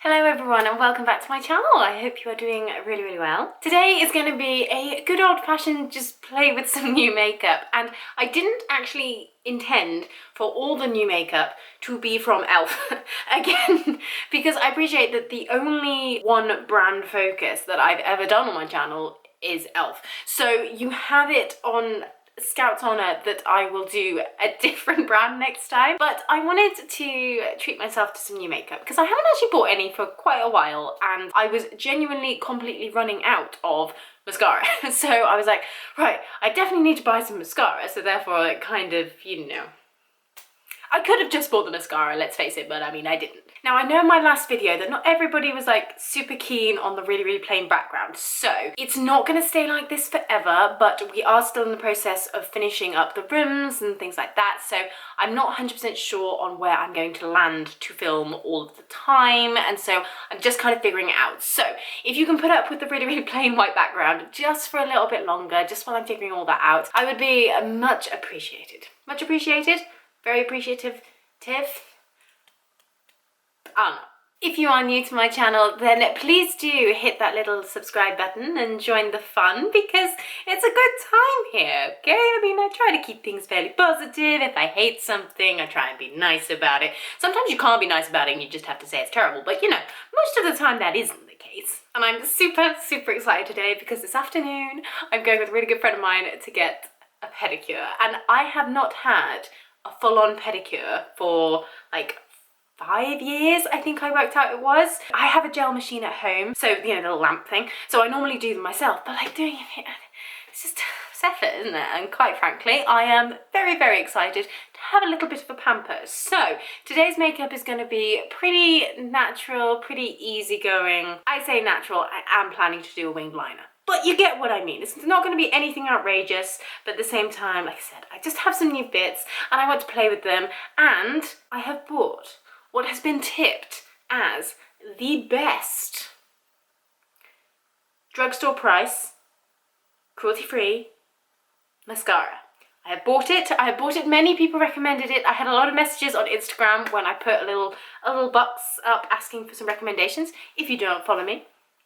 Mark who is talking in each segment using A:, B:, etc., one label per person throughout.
A: Hello everyone and welcome back to my channel. I hope you are doing really well. Today is going to be a good old-fashioned just play with some new makeup, and I didn't actually intend for all the new makeup to be from ELF again, because I appreciate that the only one brand focus that I've ever done on my channel is ELF. So you have it on Scout's honour that I will do a different brand next time, but I wanted to treat myself to some new makeup because I haven't actually bought any for quite a while and I was genuinely completely running out of mascara. So I was like, right, I definitely need to buy some mascara, so therefore it kind of, you know, I could have just bought the mascara, let's face it, but I mean, I didn't. Now, I know in my last video that not everybody was like super keen on the really plain background, so it's not gonna stay like this forever, but we are still in the process of finishing up the rims and things like that, so I'm not 100% sure on where I'm going to land to film all of the time, and so I'm just kind of figuring it out. So if you can put up with the really plain white background just for a little bit longer, just while I'm figuring all that out, I would be much appreciated. Much appreciated? Very appreciative, Tiff. I don't know. If you are new to my channel, then please do hit that little subscribe button and join the fun, because it's a good time here, okay? I mean, I try to keep things fairly positive. If I hate something, I try and be nice about it. Sometimes you can't be nice about it and you just have to say it's terrible, but you know, most of the time that isn't the case. And I'm super excited today because this afternoon I'm going with a really good friend of mine to get a pedicure, and I have not had a full-on pedicure for like 5 years, I think I worked out it was. I have a gel machine at home, so you know, the little lamp thing, so I normally do them myself, but like doing it, it's just effort, isn't it? And quite frankly, I am very excited to have a little bit of a pamper. So today's makeup is going to be pretty natural, pretty easygoing. I say natural, I am planning to do a winged liner, but you get what I mean. It's not going to be anything outrageous, but at the same time, like I said, I just have some new bits and I want to play with them, and I have bought what has been tipped as the best drugstore price, cruelty-free mascara. I have bought it, many people recommended it. I had a lot of messages on Instagram when I put a little box up asking for some recommendations. If you don't follow me,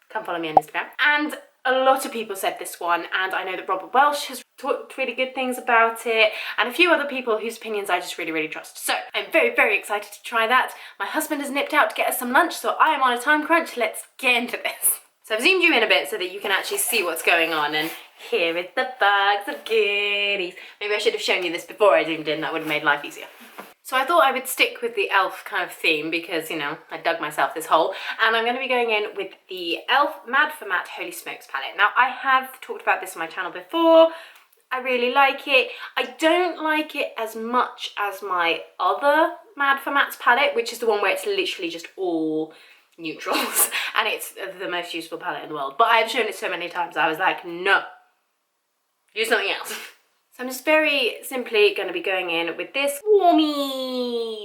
A: come follow me on Instagram. And a lot of people said this one, and I know that Robert Welsh has talked really good things about it, and a few other people whose opinions I just really trust. So I'm very excited to try that. My husband has nipped out to get us some lunch, so I am on a time crunch. Let's get into this. So I've zoomed you in a bit so that you can actually see what's going on, and here is the bags of goodies. Maybe I should have shown you this before I zoomed in, that would have made life easier. So I thought I would stick with the ELF kind of theme because, you know, I dug myself this hole, and I'm going to be going in with the ELF Mad for Matte Holy Smokes palette. Now, I have talked about this on my channel before. I really like it. I don't like it as much as my other Mad for Mattes palette, which is the one where it's literally just all neutrals and it's the most useful palette in the world. But I've shown it so many times, I was like, no, use something else. So I'm just very simply going to be going in with this warmy,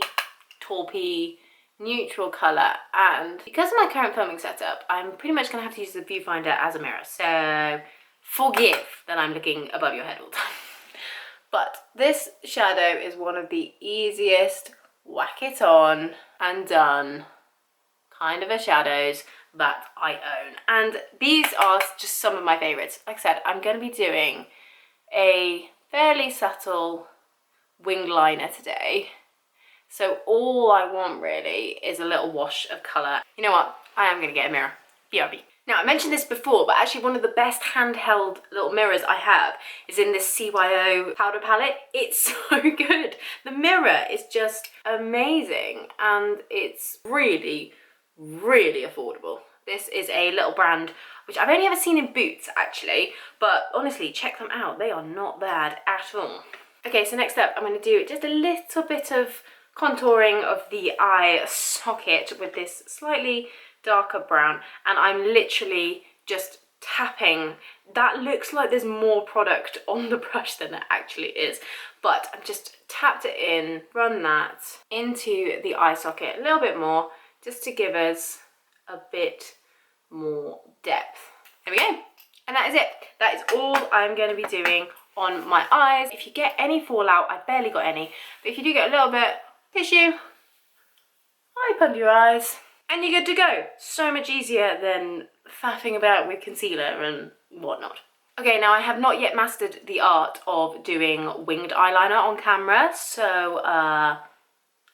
A: taupey, neutral colour, and because of my current filming setup, I'm pretty much going to have to use the viewfinder as a mirror, so forgive that I'm looking above your head all the time. But this shadow is one of the easiest whack it on and done kind of a shadows that I own, and these are just some of my favourites. Like I said, I'm going to be doing a fairly subtle winged liner today, so all I want really is a little wash of colour. You know what, I am going to get a mirror, BRB. Now, I mentioned this before, but actually one of the best handheld little mirrors I have is in this CYO powder palette. It's so good. The mirror is just amazing, and it's really affordable. This is a little brand which I've only ever seen in Boots actually, but honestly, check them out. They are not bad at all. Okay, so next up I'm going to do just a little bit of contouring of the eye socket with this slightly darker brown, and I'm literally just tapping. That looks like there's more product on the brush than there actually is, but I've just tapped it in, run that into the eye socket a little bit more, just to give us a bit more depth. There we go. And that is it. That is all I'm going to be doing on my eyes. If you get any fallout, I've barely got any, but if you do get a little bit, tissue, wipe under your eyes, and you're good to go. So much easier than faffing about with concealer and whatnot. Okay, now I have not yet mastered the art of doing winged eyeliner on camera, so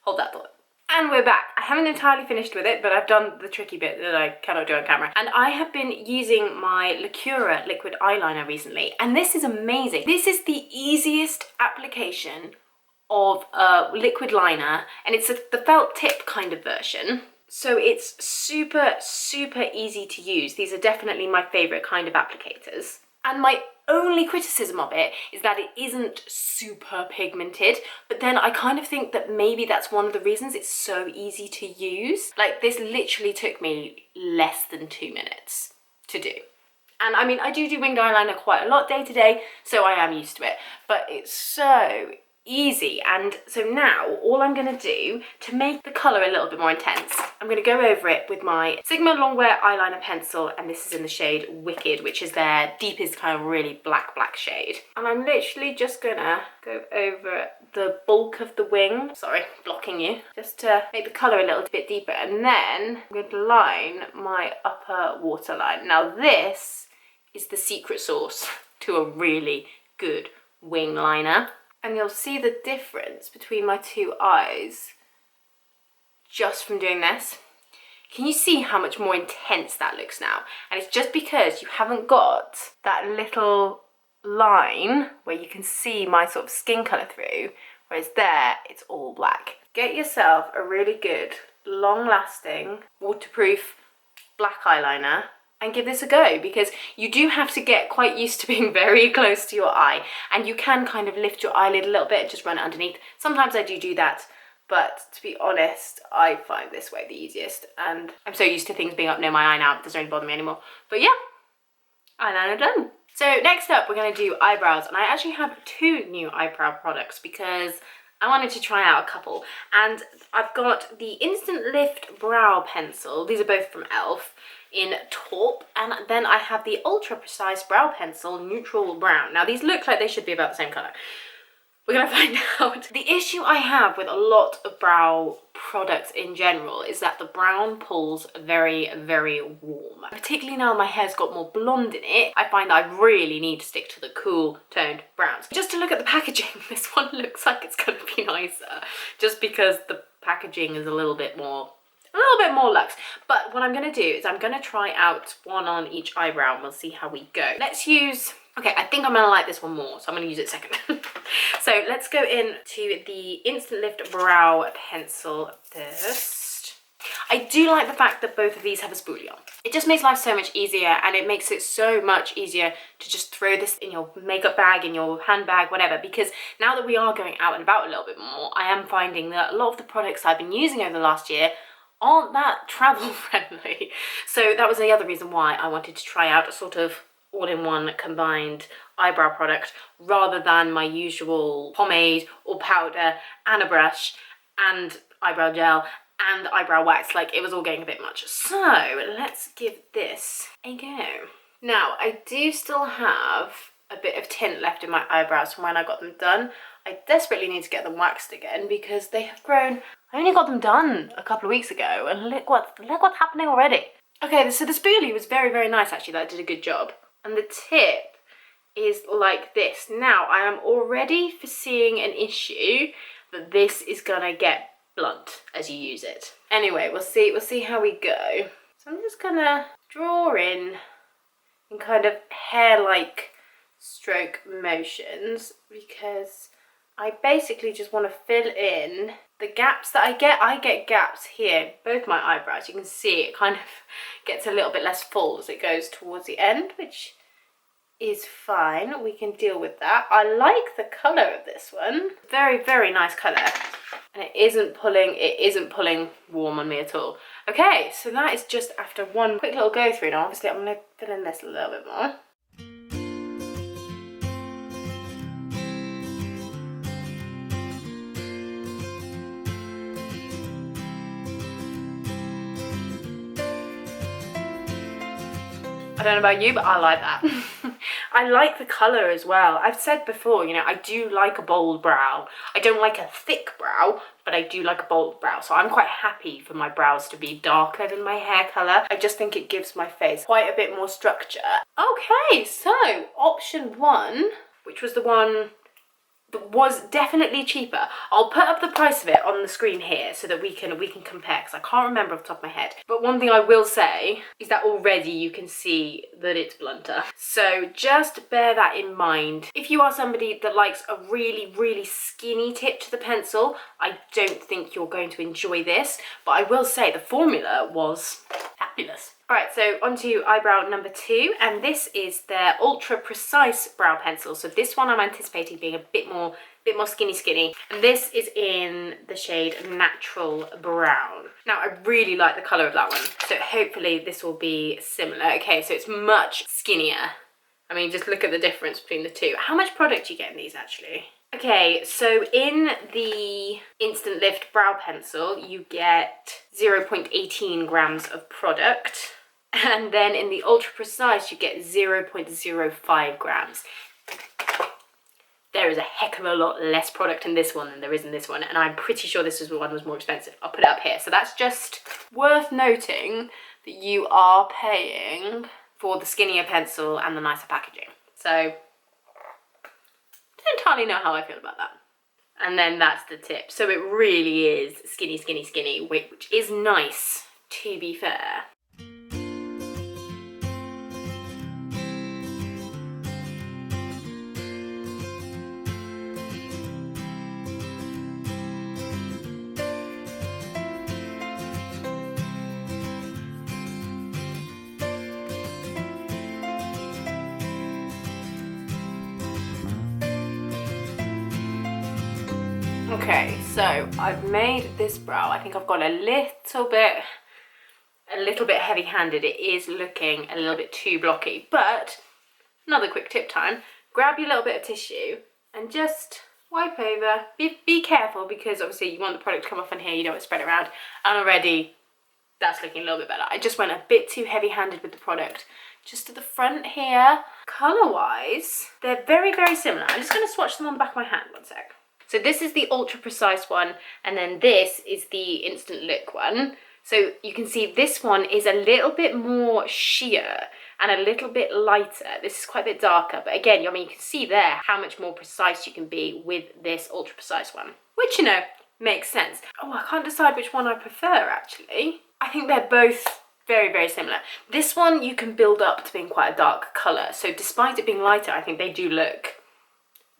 A: hold that thought. And we're back. I haven't entirely finished with it, but I've done the tricky bit that I cannot do on camera. And I have been using my Lacura liquid eyeliner recently, and this is amazing. This is the easiest application of a liquid liner, and it's the felt tip kind of version. So it's super, super easy to use. These are definitely my favorite kind of applicators. And my only criticism of it is that it isn't super pigmented, but then I kind of think that maybe that's one of the reasons it's so easy to use. Like, this literally took me less than 2 minutes to do. And I mean, I do winged eyeliner quite a lot day to day, so I am used to it, but it's so easy. And so now all I'm going to do to make the colour a little bit more intense, I'm going to go over it with my Sigma Longwear eyeliner pencil, and this is in the shade Wicked, which is their deepest kind of really black shade. And I'm literally just gonna go over the bulk of the wing, sorry, blocking you, just to make the colour a little bit deeper, and then I'm going to line my upper waterline. Now this is the secret sauce to a really good wing liner. And you'll see the difference between my two eyes just from doing this. Can you see how much more intense that looks now? And it's just because you haven't got that little line where you can see my sort of skin colour through, whereas there, it's all black. Get yourself a really good, long-lasting, waterproof black eyeliner and give this a go, because you do have to get quite used to being very close to your eye, and you can kind of lift your eyelid a little bit and just run it underneath. Sometimes I do that, but to be honest, I find this way the easiest, and I'm so used to things being up near my eye now, it doesn't really bother me anymore. But yeah, eyeliner done. So next up, we're going to do eyebrows, and I actually have 2 new eyebrow products because I wanted to try out a couple. And I've got the Instant Lift Brow Pencil, these are both from e.l.f. in taupe, and then I have the Ultra Precise Brow Pencil Neutral Brown. Now these look like they should be about the same colour. We're gonna find out. The issue I have with a lot of brow products in general is that the brown pulls very, very warm. Particularly now my hair's got more blonde in it, I find that I really need to stick to the cool toned browns. Just to look at the packaging, this one looks like it's gonna be nicer, just because the packaging is a little bit more luxe. But what I'm going to do is I'm going to try out one on each eyebrow and we'll see how we go. Let's use, okay, I think I'm going to like this one more, so I'm going to use it second. So let's go into the Instant Lift Brow Pencil first. I do like the fact that both of these have a spoolie on. It just makes life so much easier, and it makes it so much easier to just throw this in your makeup bag, in your handbag, whatever, because now that we are going out and about a little bit more, I am finding that a lot of the products I've been using over the last year aren't that travel friendly. So that was the other reason why I wanted to try out a sort of all-in-one combined eyebrow product rather than my usual pomade or powder and a brush and eyebrow gel and eyebrow wax. Like, it was all getting a bit much. So let's give this a go. Now, I do still have a bit of tint left in my eyebrows from when I got them done. I desperately need to get them waxed again because they have grown. I only got them done a couple of weeks ago, and look what's happening already. Okay, so the spoolie was very, very nice actually. That did a good job. And the tip is like this. Now, I am already foreseeing an issue that this is gonna get blunt as you use it. Anyway, we'll see how we go. So I'm just gonna draw in kind of hair-like stroke motions because I basically just want to fill in the gaps that I get gaps here, both my eyebrows. You can see it kind of gets a little bit less full as it goes towards the end, which is fine. We can deal with that. I like the colour of this one. Very, very nice colour. And it isn't pulling warm on me at all. Okay, so that is just after one quick little go through. Now obviously I'm going to fill in this a little bit more. I don't know about you, but I like that. I like the colour as well. I've said before, you know, I do like a bold brow. I don't like a thick brow, but I do like a bold brow. So I'm quite happy for my brows to be darker than my hair colour. I just think it gives my face quite a bit more structure. Okay, so option 1, which was the one that was definitely cheaper. I'll put up the price of it on the screen here so that we can compare, because I can't remember off the top of my head. But one thing I will say is that already you can see that it's blunter. So just bear that in mind. If you are somebody that likes a really, really skinny tip to the pencil, I don't think you're going to enjoy this. But I will say the formula was fabulous. Alright, so on to eyebrow number 2, and this is their ultra precise brow pencil. So this one I'm anticipating being a bit more skinny, and this is in the shade Natural Brown. Now I really like the colour of that one, so hopefully this will be similar. Okay, so it's much skinnier. I mean, just look at the difference between the two. How much product do you get in these actually? Okay, so in the Instant Lift brow pencil, you get 0.18 grams of product. And then in the Ultra Precise, you get 0.05 grams. There is a heck of a lot less product in this one than there is in this one. And I'm pretty sure this one was more expensive. I'll put it up here. So that's just worth noting that you are paying for the skinnier pencil and the nicer packaging. So I don't entirely know how I feel about that. And then that's the tip. So it really is skinny, skinny, skinny, which is nice, to be fair. Okay, so I've made this brow. I think I've got a little bit heavy-handed. It is looking a little bit too blocky, but another quick tip time. Grab your little bit of tissue and just wipe over. Be careful, because obviously you want the product to come off in here, you don't want to spread it around. And already that's looking a little bit better. I just went a bit too heavy-handed with the product. Just at the front here. Colour-wise, they're very, very similar. I'm just going to swatch them on the back of my hand, one sec. So this is the Ultra Precise one, and then this is the Instant Look one. So you can see this one is a little bit more sheer and a little bit lighter. This is quite a bit darker, but again, I mean, you can see there how much more precise you can be with this Ultra Precise one, which, you know, makes sense. Oh, I can't decide which one I prefer, actually. I think they're both very, very similar. This one you can build up to being quite a dark colour, so despite it being lighter, I think they do look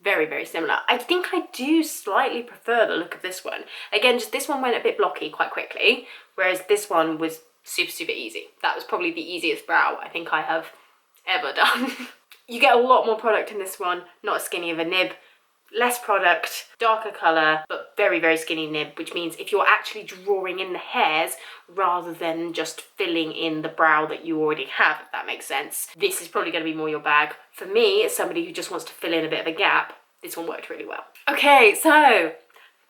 A: very, very similar. I think I do slightly prefer the look of this one. Again, just this one went a bit blocky quite quickly, whereas this one was super, super easy. That was probably the easiest brow I think I have ever done. You get a lot more product in this one, not as skinny of a nib, less product, darker colour, but very, very skinny nib, which means if you're actually drawing in the hairs rather than just filling in the brow that you already have, if that makes sense, this is probably going to be more your bag. For me, as somebody who just wants to fill in a bit of a gap, this one worked really well. Okay, so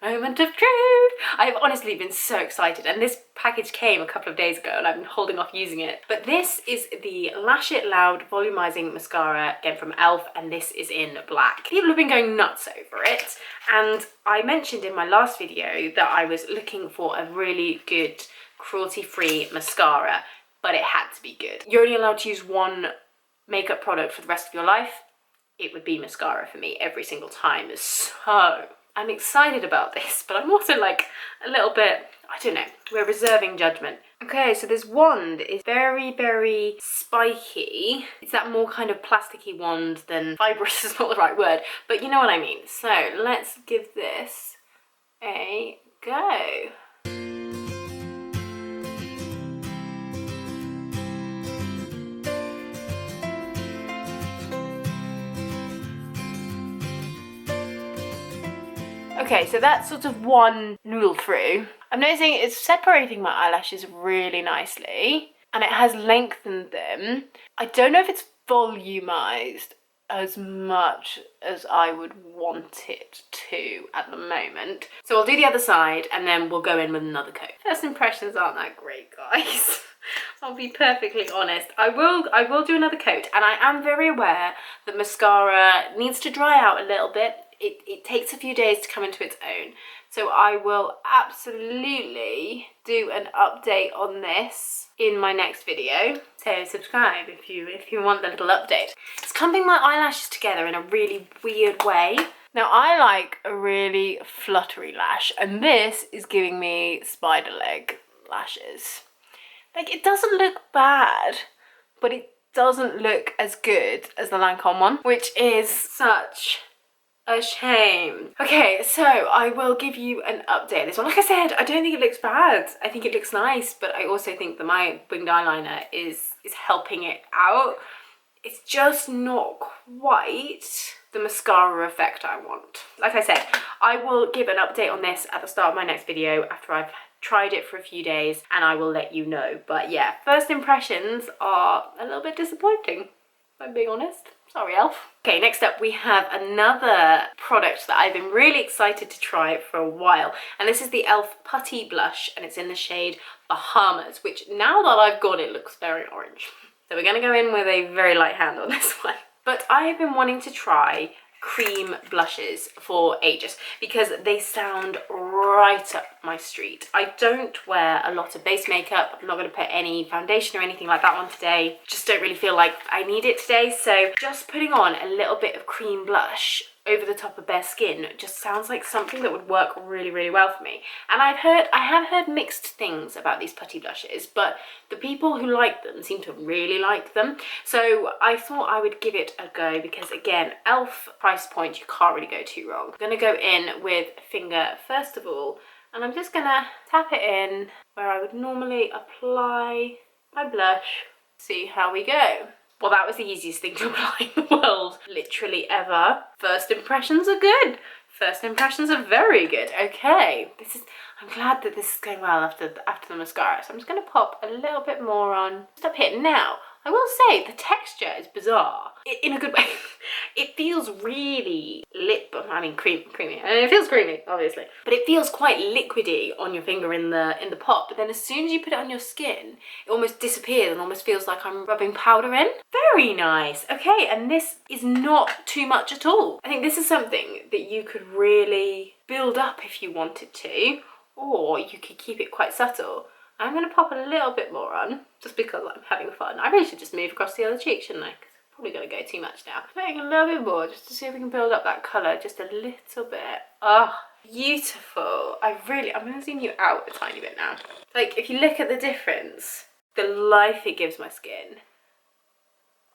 A: moment of truth. I've honestly been so excited, and this package came a couple of days ago and I've been holding off using it. But this is the Lash It Loud Volumizing Mascara, again from e.l.f., and this is in black. People have been going nuts over it, and I mentioned in my last video that I was looking for a really good cruelty-free mascara, but it had to be good. You're only allowed to use one makeup product for the rest of your life. It would be mascara for me every single time. So I'm excited about this, but I'm also like a little bit, I don't know, we're reserving judgment. Okay, so this wand is very, very spiky. It's that more kind of plasticky wand than fibrous is not the right word, but you know what I mean. So let's give this a go. Okay, so that's sort of one noodle through. I'm noticing it's separating my eyelashes really nicely, and it has lengthened them. I don't know if it's volumized as much as I would want it to at the moment. So I'll do the other side and then we'll go in with another coat. First impressions aren't that great, guys. I'll be perfectly honest. I will do another coat, and I am very aware that mascara needs to dry out a little bit. It takes a few days to come into its own. So I will absolutely do an update on this in my next video. So subscribe if you want the little update. It's clumping my eyelashes together in a really weird way. Now I like a really fluttery lash, and this is giving me spider leg lashes. Like, it doesn't look bad, but it doesn't look as good as the Lancome one, which is such a shame. Okay, so I will give you an update on this one. Like I said, I don't think it looks bad. I think it looks nice, but I also think that my winged eyeliner is helping it out. It's just not quite the mascara effect I want. Like I said, I will give an update on this at the start of my next video after I've tried it for a few days, and I will let you know. But yeah, first impressions are a little bit disappointing, if I'm being honest. Sorry, Elf. Okay, next up we have another product that I've been really excited to try for a while, and this is the Elf Putty blush, and it's in the shade Bahamas, which now that I've got it looks very orange. So we're going to go in with a very light hand on this one. But I have been wanting to try cream blushes for ages because they sound right up my street. I don't wear a lot of base makeup. I'm not going to put any foundation or anything like that on today. Just don't really feel like I need it today. So just putting on a little bit of cream blush over the top of bare skin just sounds like something that would work really, really well for me. And I have heard mixed things about these putty blushes, but the people who like them seem to really like them. So I thought I would give it a go because, again, Elf price point, you can't really go too wrong. I'm gonna go in with finger first of all, and I'm just gonna tap it in where I would normally apply my blush. See how we go. Well, that was the easiest thing to apply in the world, literally ever. First impressions are good. First impressions are very good. Okay, I'm glad that this is going well after the mascara. So I'm just going to pop a little bit more on just up here. Now, I will say the texture is bizarre in a good way. It feels really creamy. And it feels creamy, obviously, but it feels quite liquidy on your finger in the pot. But then as soon as you put it on your skin, it almost disappears and almost feels like I'm rubbing powder in. Very nice. Okay, and this is not too much at all. I think this is something that you could really build up if you wanted to, or you could keep it quite subtle. I'm going to pop a little bit more on, just because I'm having fun. I really should just move across the other cheek, shouldn't I? Because I'm probably going to go too much now. Putting a little bit more, just to see if we can build up that colour just a little bit. Oh, beautiful. I'm going to zoom you out a tiny bit now. Like, if you look at the difference, the life it gives my skin.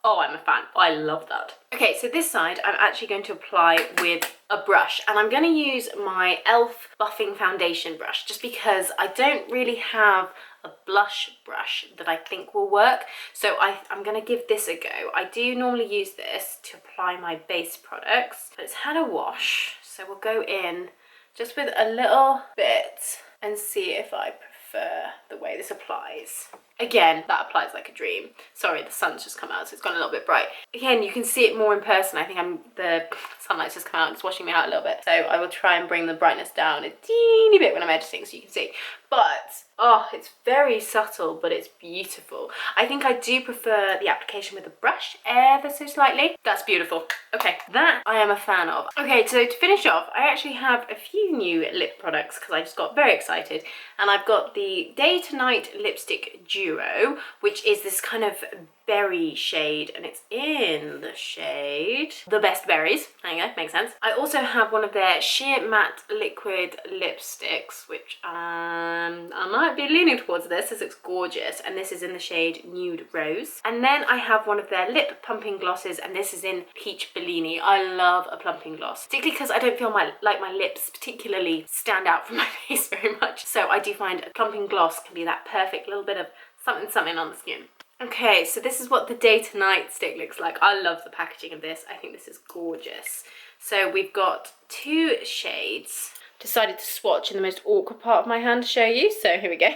A: Oh, I'm a fan. I love that. Okay, so this side I'm actually going to apply with a brush, and I'm going to use my e.l.f. buffing foundation brush just because I don't really have a blush brush that I think will work. So I'm going to give this a go. I do normally use this to apply my base products, but it's had a wash. So we'll go in just with a little bit and see if I prefer the way this applies. Again, that applies like a dream. Sorry, the sun's just come out, so it's gone a little bit bright. Again, you can see it more in person. I think the sunlight's just come out, it's washing me out a little bit. So I will try and bring the brightness down a teeny bit when I'm editing so you can see. But, oh, it's very subtle, but it's beautiful. I think I do prefer the application with a brush ever so slightly. That's beautiful. Okay, that I am a fan of. Okay, so to finish off, I actually have a few new lip products because I just got very excited. And I've got the Day to Night Lipstick Duo, which is this kind of berry shade, and it's in the shade The Best Berries. There you go, makes sense. I also have one of their sheer matte liquid lipsticks, which I might be leaning towards this as it's gorgeous, and this is in the shade Nude Rose. And then I have one of their lip plumping glosses, and this is in Peach Bellini. I love a plumping gloss, particularly because I don't feel like my lips particularly stand out from my face very much. So I do find a plumping gloss can be that perfect little bit of something on the skin. Okay, so this is what the Day to Night stick looks like. I love the packaging of this. I think this is gorgeous. So we've got two shades. decided to swatch in the most awkward part of my hand to show you. So here we go.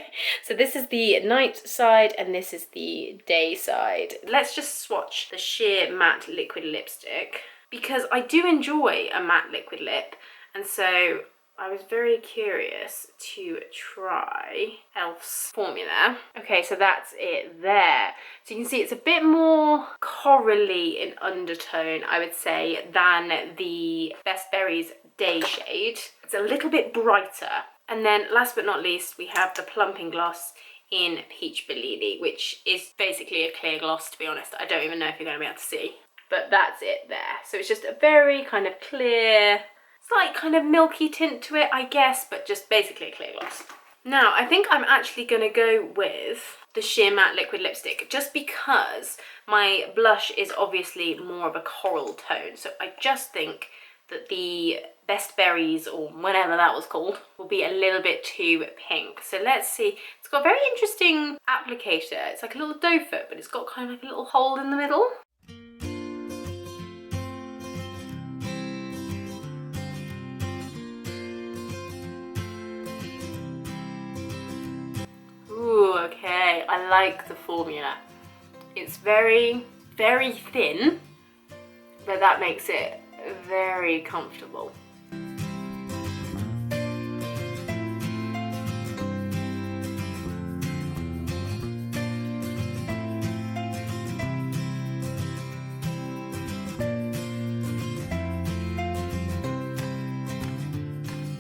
A: So this is the night side and this is the day side. Let's just swatch the sheer matte liquid lipstick because I do enjoy a matte liquid lip, and so I was very curious to try e.l.f.'s formula. Okay, so that's it there. So you can see it's a bit more corally in undertone, I would say, than the Best Berries Day shade. It's a little bit brighter. And then last but not least, we have the Plumping Gloss in Peach Bellini, which is basically a clear gloss, to be honest. I don't even know if you're going to be able to see. But that's it there. So it's just a very kind of clear, slight kind of milky tint to it, I guess, but just basically a clear gloss. Now, I think I'm actually going to go with the sheer matte liquid lipstick just because my blush is obviously more of a coral tone. So I just think that the Best Berries, or whatever that was called, will be a little bit too pink. So let's see. It's got a very interesting applicator. It's like a little doe foot, but it's got kind of like a little hole in the middle. Ooh, okay, I like the formula. It's very, very thin, but that makes it very comfortable.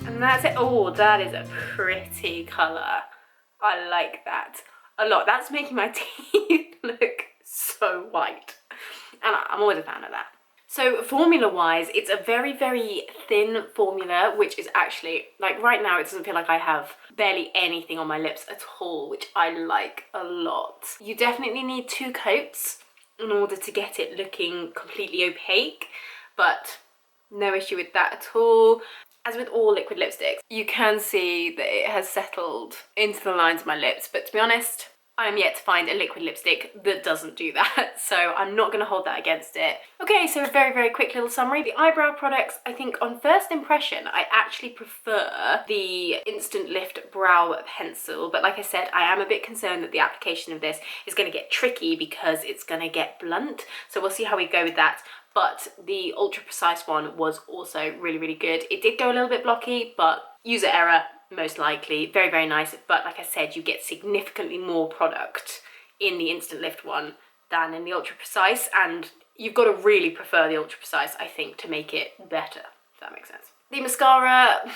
A: And that's it. Oh, that is a pretty colour. I like that a lot. That's making my teeth look so white. And I'm always a fan of that. So formula wise, it's a very, very thin formula, which is actually, like right now, it doesn't feel like I have barely anything on my lips at all, which I like a lot. You definitely need 2 coats in order to get it looking completely opaque, but no issue with that at all. As with all liquid lipsticks, you can see that it has settled into the lines of my lips, but to be honest, I am yet to find a liquid lipstick that doesn't do that, so I'm not going to hold that against it. Okay, so a very, very quick little summary. The eyebrow products, I think on first impression, I actually prefer the Instant Lift Brow Pencil, but like I said, I am a bit concerned that the application of this is going to get tricky because it's going to get blunt, so we'll see how we go with that. But the Ultra Precise one was also really, really good. It did go a little bit blocky, but user error, most likely. Very, very nice. But like I said, you get significantly more product in the Instant Lift one than in the Ultra Precise. And you've got to really prefer the Ultra Precise, I think, to make it better, if that makes sense. The mascara,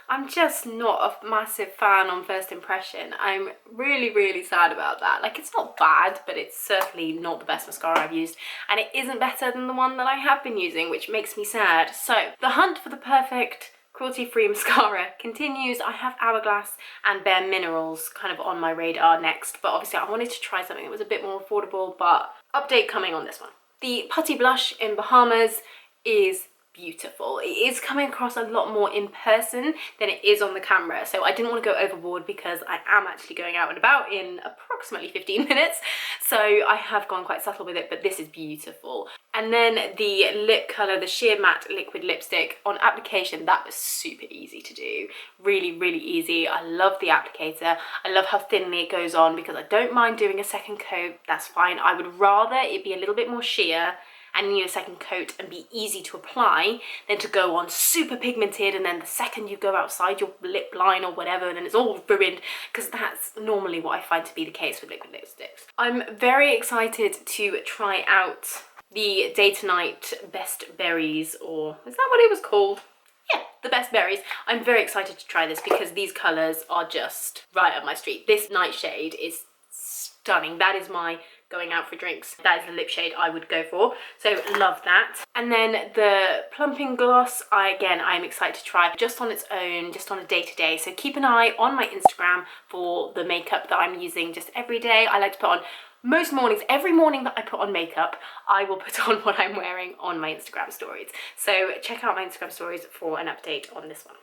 A: I'm just not a massive fan on first impression. I'm really, really sad about that. Like, it's not bad, but it's certainly not the best mascara I've used. And it isn't better than the one that I have been using, which makes me sad. So, the hunt for the perfect cruelty-free mascara continues. I have Hourglass and Bare Minerals kind of on my radar next. But obviously, I wanted to try something that was a bit more affordable, but update coming on this one. The Putty blush in Bahamas is beautiful. It is coming across a lot more in person than it is on the camera, so I didn't want to go overboard because I am actually going out and about in approximately 15 minutes, so I have gone quite subtle with it, but this is beautiful. And then the lip colour, the sheer matte liquid lipstick on application, that was super easy to do. Really, really easy. I love the applicator. I love how thinly it goes on because I don't mind doing a second coat. That's fine. I would rather it be a little bit more sheer and need a second coat and be easy to apply than to go on super pigmented and then the second you go outside your lip line or whatever, and then it's all ruined, because that's normally what I find to be the case with liquid lipsticks. I'm very excited to try out the Day to Night Best Berries, or is that what it was called? Yeah, the Best Berries. I'm very excited to try this because these colours are just right up my street. This nightshade is stunning. That is my going out for drinks. That is the lip shade I would go for. So love that. And then the Plumping Gloss, I'm excited to try just on its own, just on a day-to-day. So keep an eye on my Instagram for the makeup that I'm using just every day. I like to put on most mornings, every morning that I put on makeup, I will put on what I'm wearing on my Instagram stories. So check out my Instagram stories for an update on this one.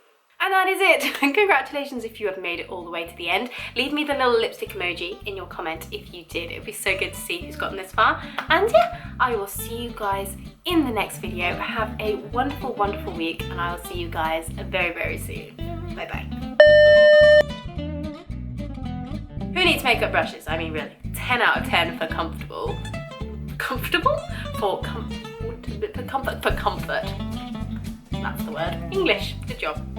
A: And that is it. Congratulations if you have made it all the way to the end. Leave me the little lipstick emoji in your comment if you did. It would be so good to see who's gotten this far. And yeah, I will see you guys in the next video. Have a wonderful, wonderful week, and I will see you guys very, very soon. Bye bye. Who needs makeup brushes? I mean, really. 10 out of 10 for comfortable. Comfortable? For comfort. That's the word. English. Good job.